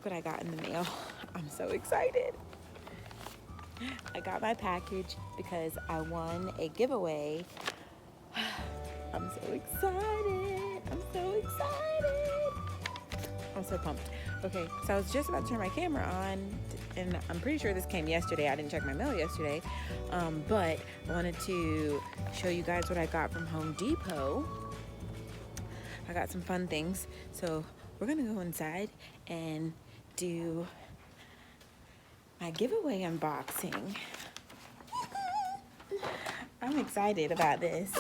look what I got in the mail. I'm so excited. I got my package because I won a giveaway. I'm so excited. I'm so excited. I'm so pumped. Okay, so I was just about to turn my camera on, and I'm pretty sure this came yesterday. I didn't check my mail yesterday, but I wanted to show you guys what I got from Home Depot. I got some fun things, so we're gonna go inside and do my giveaway unboxing. I'm excited about this.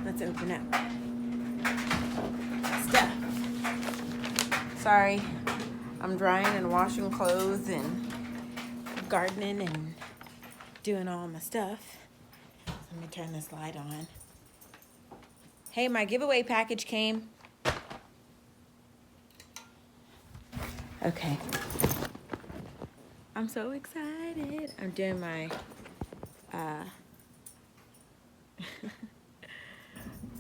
Let's open up stuff. Sorry, I'm drying and washing clothes and gardening and doing all my stuff. Let me turn this light on. Hey, my giveaway package came. Okay. I'm so excited. I'm doing my,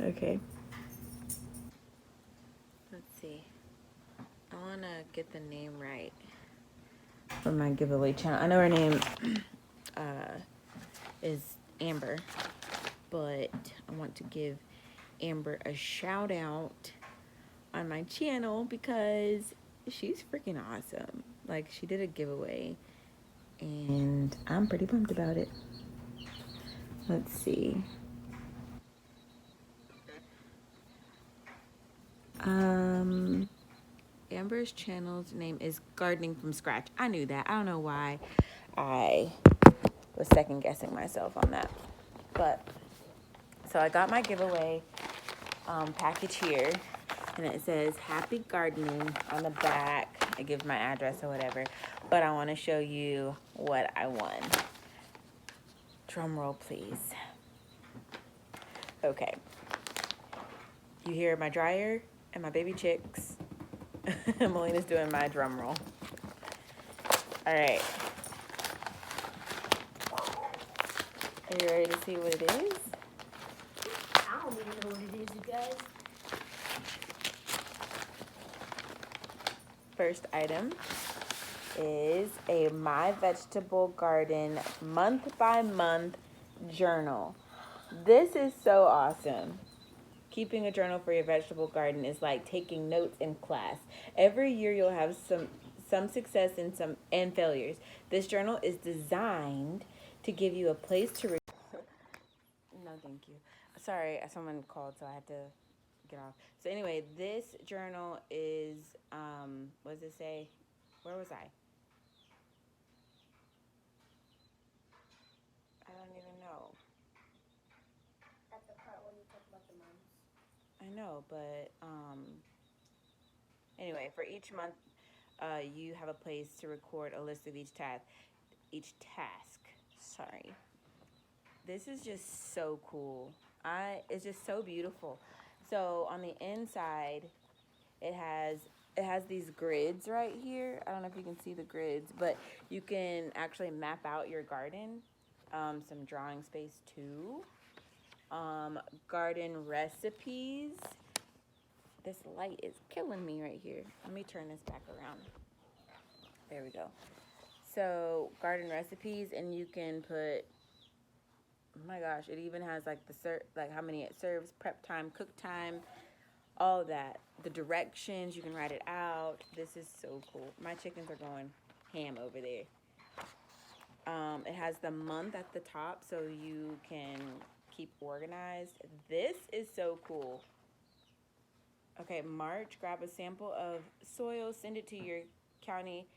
okay. Let's see. I want to get the name right for my giveaway channel. I know her name is Amber, but I want to give Amber a shout out on my channel because she's freaking awesome. Like, she did a giveaway and I'm pretty pumped about it. Let's see. Amber's channel's name is Gardening from Scratch. I knew that. I don't know why I was second guessing myself on that. But, so I got my giveaway package here, and it says Happy Gardening on the back. It gives my address or whatever. But I want to show you what I won. Drum roll, please. Okay. You hear my dryer and my baby chicks. Melina's doing my drum roll. All right. Are you ready to see what it is? I don't even know what it is, you guys. First item is a My Vegetable Garden month-by-month journal. This is so awesome. Keeping a journal for your vegetable garden is like taking notes in class. Every year you'll have some success and failures. This journal is designed to give you a place to no, thank you. Sorry, someone called, so I had to get off. So anyway, this journal is what does it say? Where was I? I don't even know. At the part when you talk about the months. I know, but anyway, for each month, you have a place to record a list of each task. Sorry. This is just so cool. It's just so beautiful. So on the inside, it has these grids right here. I don't know if you can see the grids, but you can actually map out your garden. Some drawing space too. Garden recipes. This light is killing me right here. Let me turn this back around. There we go. So garden recipes, and you can put, oh my gosh, it even has like like how many it serves, prep time, cook time, all of that. The directions, you can write it out. This is so cool. My chickens are going ham over there. It has the month at the top so you can keep organized. This is so cool. Okay, March, grab a sample of soil, send it to your county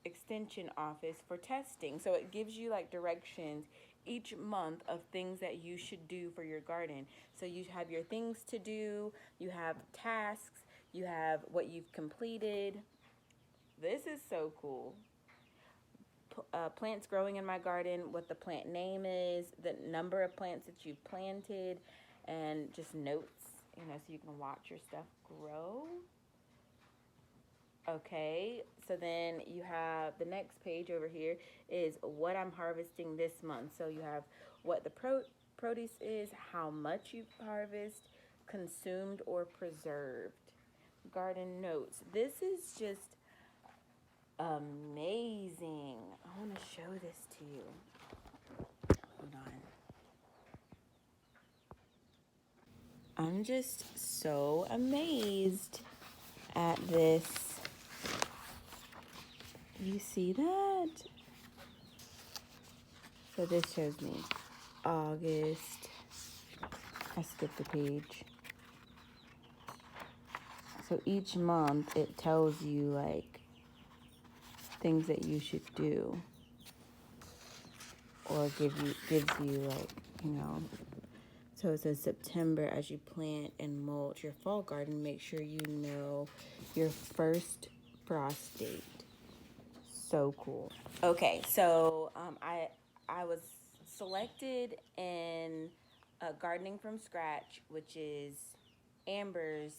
extension office for testing. So it gives you like directions each month of things that you should do for your garden. So you have your things to do, you have tasks, you have what you've completed. This is so cool. Plants growing in my garden, what the plant name is, the number of plants that you've planted, and just notes, so you can watch your stuff grow. Okay, so then you have the next page over here is what I'm harvesting this month. So you have what the produce is, how much you harvest, consumed or preserved. garden notes. This is just amazing. I want to show this to you. Hold on. I'm just so amazed at this. You see that? So this shows me August. I skipped a page. So each month it tells you like things that you should do, or gives you like, you know. So it says September, as you plant and mulch your fall garden, make sure you know your first frost date. So cool. Okay, so I was selected in Gardening from Scratch, which is Amber's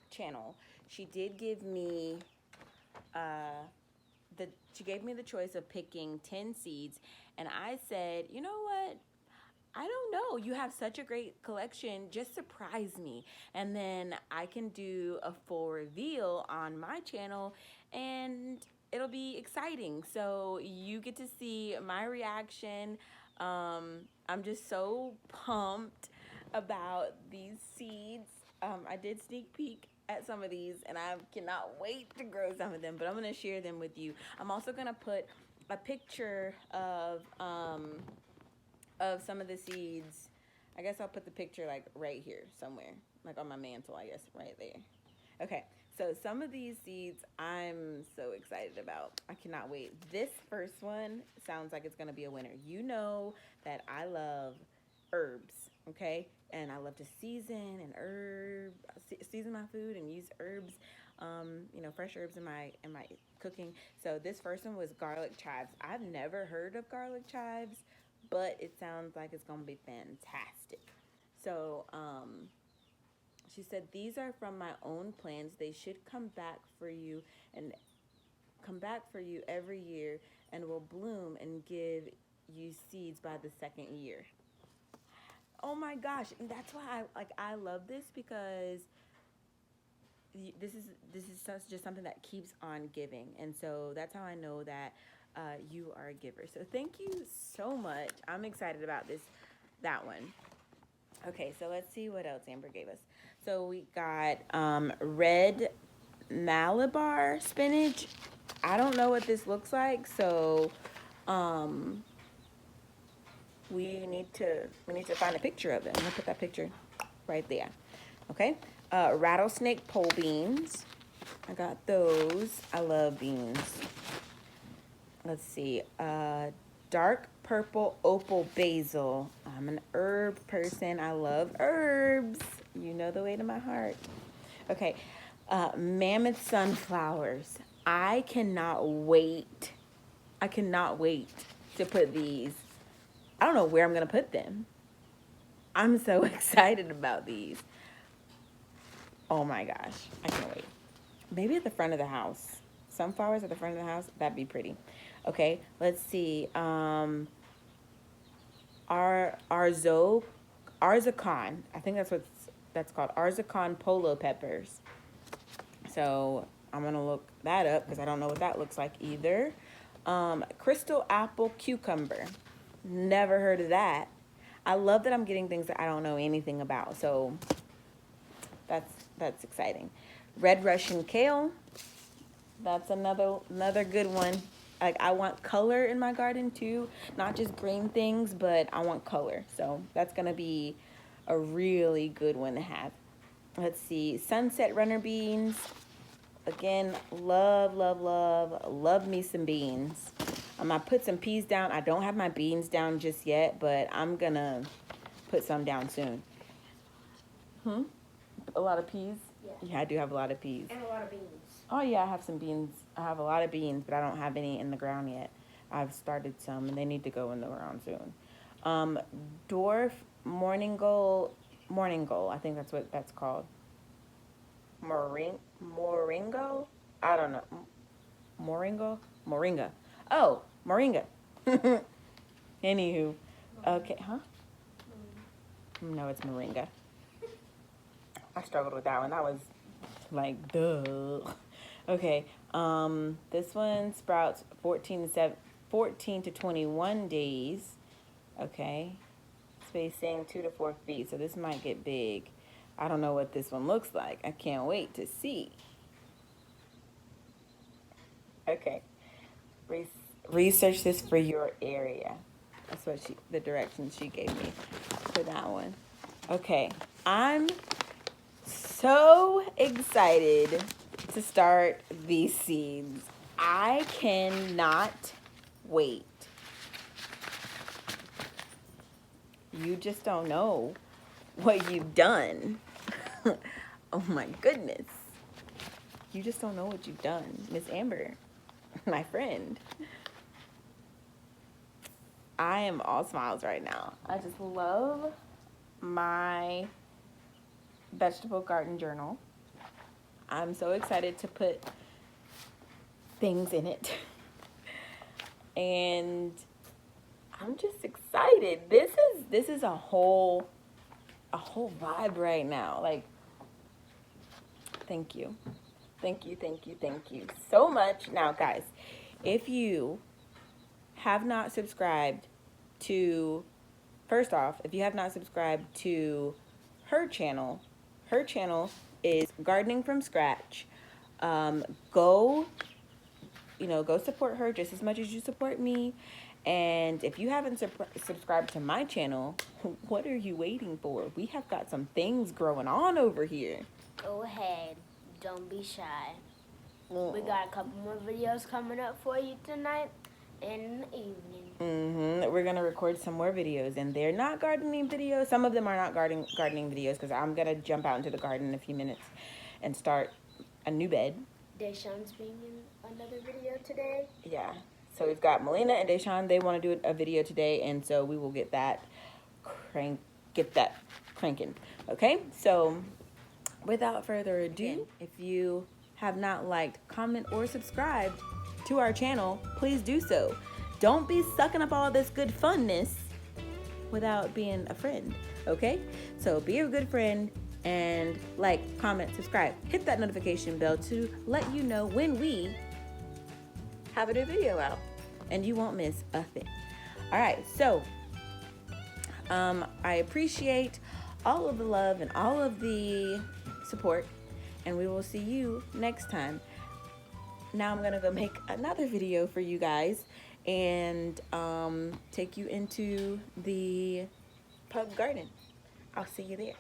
channel. She did give me she gave me the choice of picking 10 seeds, and I said, you know what? I don't know. You have such a great collection. Just surprise me. And then I can do a full reveal on my channel and it'll be exciting. So you get to see my reaction. I'm just so pumped about these seeds. I did sneak peek at some of these and I cannot wait to grow some of them, but I'm going to share them with you. I'm also going to put a picture of some of the seeds. I guess I'll put the picture like right here somewhere, like on my mantle, I guess, right there. Okay, so some of these seeds I'm so excited about. I cannot wait. This first one sounds like it's gonna be a winner. You know that I love herbs, okay? And I love to season my food and use herbs, you know, fresh herbs in my cooking. So this first one was garlic chives. I've never heard of garlic chives, but it sounds like it's gonna be fantastic. So she said these are from my own plants. They should come back for you every year and will bloom and give you seeds by the second year. Oh my gosh, and that's why I love this, because this is just something that keeps on giving, and so that's how I know that you are a giver. So thank you so much. I'm excited about that one. Okay, so let's see what else Amber gave us. So we got red Malabar spinach. I don't know what this looks like, so we need to find a picture of it. I'm gonna put that picture right there. Okay, rattlesnake pole beans. I got those. I love beans. Let's see. Dark purple opal basil. I'm an herb person. I love herbs. You know the way to my heart. Okay. Mammoth sunflowers. I cannot wait. I cannot wait to put these. I don't know where I'm going to put them. I'm so excited about these. Oh my gosh. I can't wait. Maybe at the front of the house. Sunflowers at the front of the house. That'd be pretty. Okay, let's see. Arzocon. I think that's called. Arzocon polo peppers. So I'm gonna look that up because I don't know what that looks like either. Crystal apple cucumber. Never heard of that. I love that I'm getting things that I don't know anything about. So that's exciting. Red Russian kale. That's another good one. Like, I want color in my garden too, not just green things, but I want color. So that's gonna be a really good one to have. Let's see, sunset runner beans. Again, love me some beans. I put some peas down. I don't have my beans down just yet, but I'm gonna put some down soon. A lot of peas? Yeah, I do have a lot of peas. And a lot of beans. Oh yeah, I have some beans. I have a lot of beans, but I don't have any in the ground yet. I've started some, and they need to go in the ground soon. Dwarf moringa, I think that's what that's called. Moringa? I don't know. Moringa. Oh, moringa. Anywho, okay, huh? No, it's moringa. I struggled with that one. That was like, duh. Okay, this one sprouts 14 to 21 days. Okay, spacing 2 to 4 feet. So this might get big. I don't know what this one looks like. I can't wait to see. Okay, research this for your area. That's what the directions she gave me for that one. Okay, I'm so excited to start these seeds. I cannot wait. You just don't know what you've done. Oh my goodness. You just don't know what you've done. Miss Amber, my friend. I am all smiles right now. I just love my vegetable garden journal. I'm so excited to put things in it. And I'm just excited. This is a whole vibe right now. Like, thank you. Thank you so much. Now, guys, if you have not subscribed to, first off, if you have not subscribed to her channel is Gardening from Scratch. Go support her just as much as you support me. And if you haven't subscribed to my channel, what are you waiting for? We have got some things growing on over here. Go ahead. Don't be shy. We got a couple more videos coming up for you tonight and in the evening. We're going to record some more videos, and they're not gardening videos. Some of them are not gardening videos because I'm going to jump out into the garden in a few minutes and start a new bed. Deshawn's being in another video today. Yeah. So we've got Melina and Deshawn. They want to do a video today, and so we will get that cranking. Okay? So without further ado, if you have not liked, comment, or subscribed to our channel, please do so. Don't be sucking up all this good funness without being a friend, okay? So be a good friend and like, comment, subscribe. Hit that notification bell to let you know when we have a new video out, and you won't miss a thing. All right, so I appreciate all of the love and all of the support, and we will see you next time. Now I'm gonna go make another video for you guys and take you into the pub garden. I'll see you there.